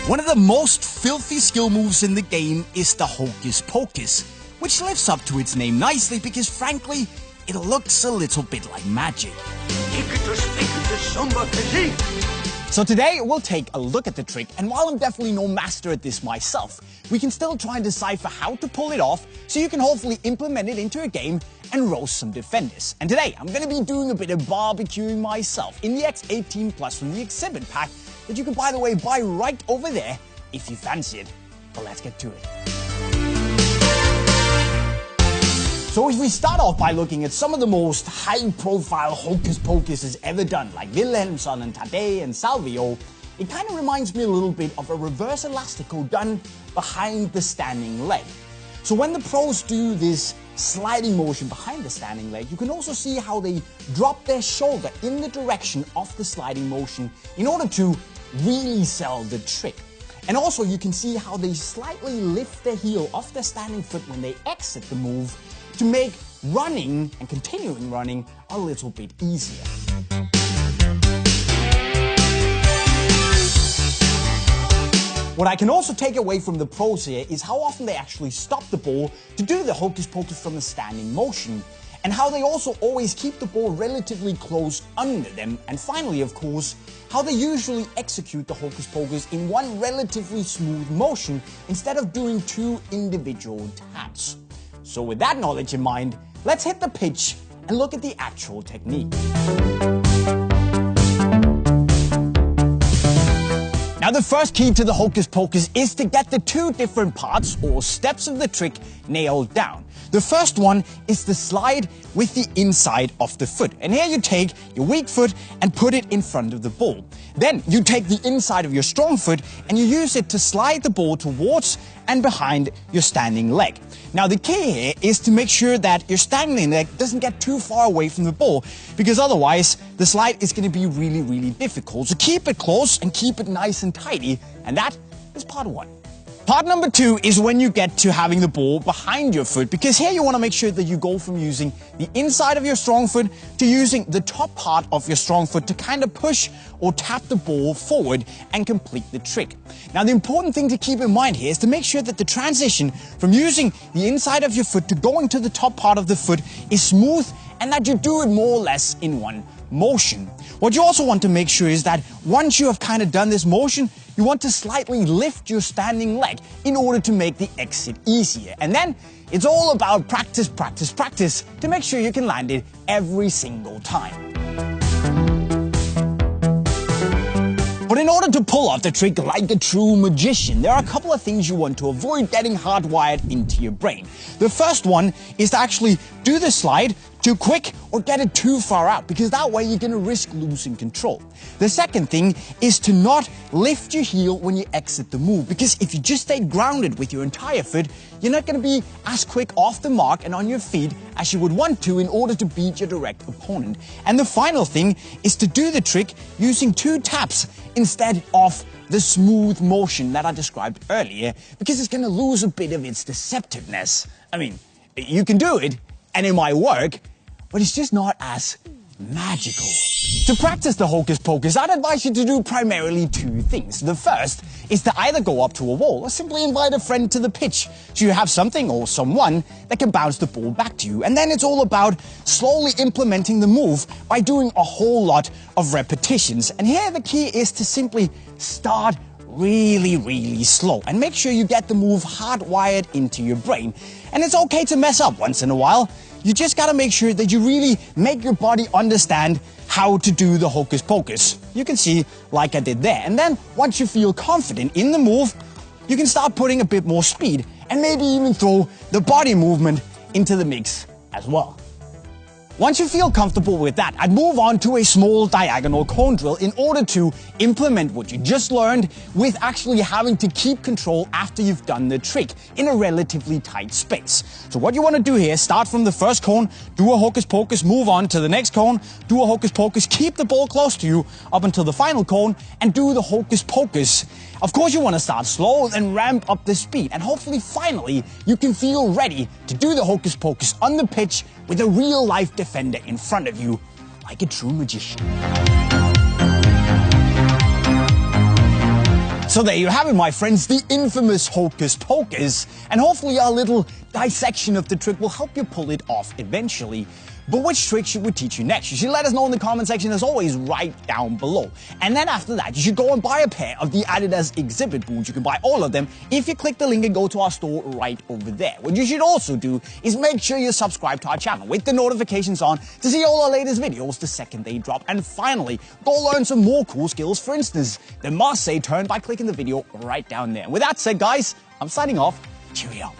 One of the most filthy skill moves in the game is the Hocus Pocus, which lives up to its name nicely because frankly, it looks a little bit like magic. So today we'll take a look at the trick, and while I'm definitely no master at this myself, we can still try and decipher how to pull it off so you can hopefully implement it into a game and roast some defenders. And today I'm going to be doing a bit of barbecuing myself in the X18 Plus from the exhibit pack that you can, by the way, buy right over there if you fancy it. But let's get to it. So if we start off by looking at some of the most high-profile Hocus Pocuses ever done, like Wilhelmsson and Tadei and Salvio, it kind of reminds me a little bit of a reverse elastico done behind the standing leg. So when the pros do this sliding motion behind the standing leg, you can also see how they drop their shoulder in the direction of the sliding motion in order to really sell the trick. And also you can see how they slightly lift their heel off their standing foot when they exit the move to make running and continuing running a little bit easier. What I can also take away from the pros here is how often they actually stop the ball to do the Hocus Pocus from the standing motion, and how they also always keep the ball relatively close under them, and finally, of course, how they usually execute the Hocus Pocus in one relatively smooth motion instead of doing two individual taps. So with that knowledge in mind, let's hit the pitch and look at the actual technique. Now the first key to the Hocus Pocus is to get the two different parts or steps of the trick nailed down. The first one is the slide with the inside of the foot. And here you take your weak foot and put it in front of the ball. Then you take the inside of your strong foot and you use it to slide the ball towards and behind your standing leg. Now the key here is to make sure that your standing leg doesn't get too far away from the ball, because otherwise the slide is going to be really, really difficult. So keep it close and keep it nice and tidy, and that is part one. Part number two is when you get to having the ball behind your foot, because here you want to make sure that you go from using the inside of your strong foot to using the top part of your strong foot to kind of push or tap the ball forward and complete the trick. Now the important thing to keep in mind here is to make sure that the transition from using the inside of your foot to going to the top part of the foot is smooth, and that you do it more or less in one motion. What you also want to make sure is that once you have kind of done this motion, you want to slightly lift your standing leg in order to make the exit easier. And then it's all about practice, practice, practice to make sure you can land it every single time. But in order to pull off the trick like a true magician, there are a couple of things you want to avoid getting hardwired into your brain. The first one is to actually do the slide too quick or get it too far out, because that way you're going to risk losing control. The second thing is to not lift your heel when you exit the move, because if you just stay grounded with your entire foot, you're not going to be as quick off the mark and on your feet as you would want to in order to beat your direct opponent. And the final thing is to do the trick using two taps instead of the smooth motion that I described earlier, because it's going to lose a bit of its deceptiveness. I mean, you can do it and it might work, but it's just not as magical. To practice the Hocus Pocus, I'd advise you to do primarily two things. The first is to either go up to a wall or simply invite a friend to the pitch so you have something or someone that can bounce the ball back to you. And then it's all about slowly implementing the move by doing a whole lot of repetitions. And here the key is to simply start really, really slow and make sure you get the move hardwired into your brain. And it's okay to mess up once in a while. You just gotta make sure that you really make your body understand how to do the Hocus Pocus. You can see like I did there. And then once you feel confident in the move, you can start putting a bit more speed and maybe even throw the body movement into the mix as well. Once you feel comfortable with that, I'd move on to a small diagonal cone drill in order to implement what you just learned with actually having to keep control after you've done the trick in a relatively tight space. So what you want to do here, start from the first cone, do a Hocus Pocus, move on to the next cone, do a Hocus Pocus, keep the ball close to you up until the final cone, and do the Hocus Pocus. Of course you want to start slow, then ramp up the speed, and hopefully finally you can feel ready to do the Hocus Pocus on the pitch with a real-life defender in front of you, like a true magician. So So there you have it, my friends, the infamous Hocus Pocus, and hopefully our little dissection of the trick will help you pull it off eventually. But which trick should we teach you next? You should let us know in the comment section, as always, right down below. And then after that, you should go and buy a pair of the Adidas exhibit boots. You can buy all of them if you click the link and go to our store right over there. What you should also do is make sure you subscribe to our channel with the notifications on to see all our latest videos the second they drop. And finally, go learn some more cool skills, for instance, the Marseille turn, by clicking the video right down there. With that said, guys, I'm signing off. Cheerio.